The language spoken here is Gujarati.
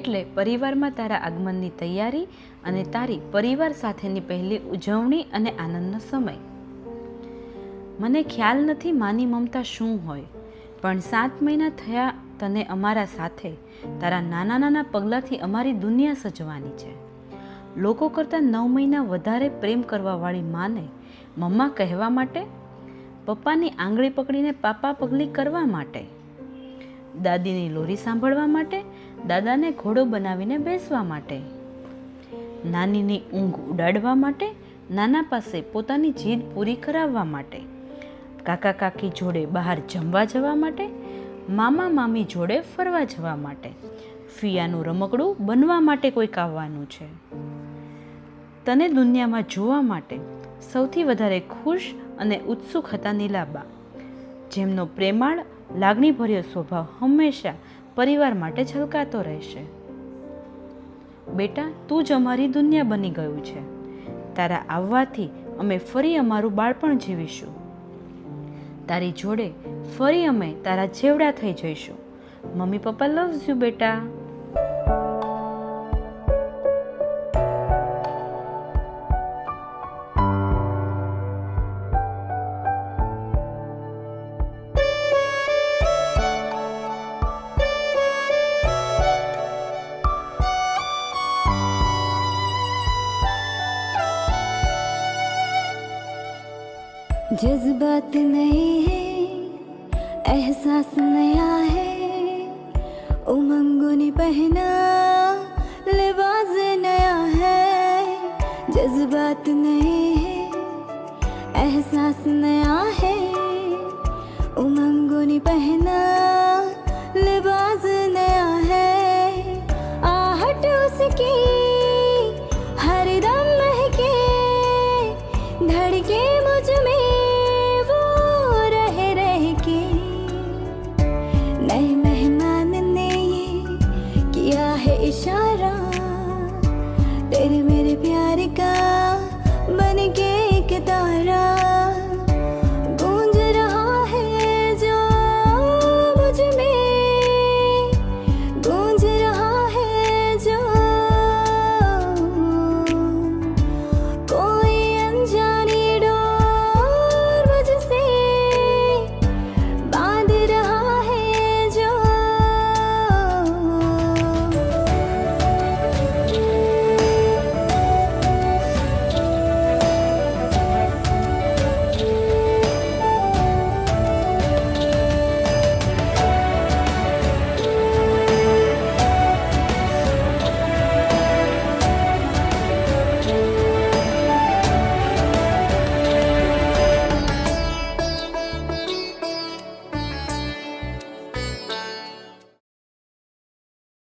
એટલે પરિવારમાં તારા આગમનની તૈયારી અને તારી પરિવાર સાથેની પહેલી ઉજવણી અને આનંદનો સમય. મને ખ્યાલ નથી માની મમતા શું હોય, પણ 7 મહિના થયા તને અમારા સાથે તારા નાના નાના પગલાંથી અમારી દુનિયા સજવાની છે. લોકો કરતાં 9 મહિના વધારે પ્રેમ કરવાવાળી માને મમ્મા કહેવા માટે, પપ્પાની આંગળી પકડીને પાપા પગલી કરવા માટે, દાદીની લોરી સાંભળવા માટે, દાદાને ઘોડો બનાવીને બેસવા માટે, નાનીની ઊંઘ ઉડાડવા માટે, નાના પાસે પોતાની જીદ પૂરી કરાવવા માટે, કાકા કાકી જોડે બહાર જમવા જવા માટે, મામા મામી જોડે ફરવા જવા માટે, ફિયાનું રમકડું બનવા માટે કોઈક આવવાનું છે. તને દુનિયામાં જોવા માટે સૌથી વધારે ખુશ અને ઉત્સુક હતા નીલાબા, જેમનો પ્રેમાળ લાગણીભર્યો સ્વભાવ હંમેશા પરિવાર માટે છલકાતો રહેશે. બેટા, તું જ અમારી દુનિયા બની ગયું છે. તારા આવવાથી અમે ફરી અમારું બાળપણ જીવીશું. તારી જોડે ફરી અમે તારા જેવડા થઈ જઈશું. મમ્મી પપ્પા લવ્સ યુ બેટા. जज्बात नए हैं, एहसास नया है, उमंगों ने पहना लिबास नया है. जज्बात नए हैं, एहसास नया है, उमंगों ने पहना लिबास नया है. आहट उसकी हर दम महके, धड़के मुझ में इशारा तेरे मेरे प्यार का.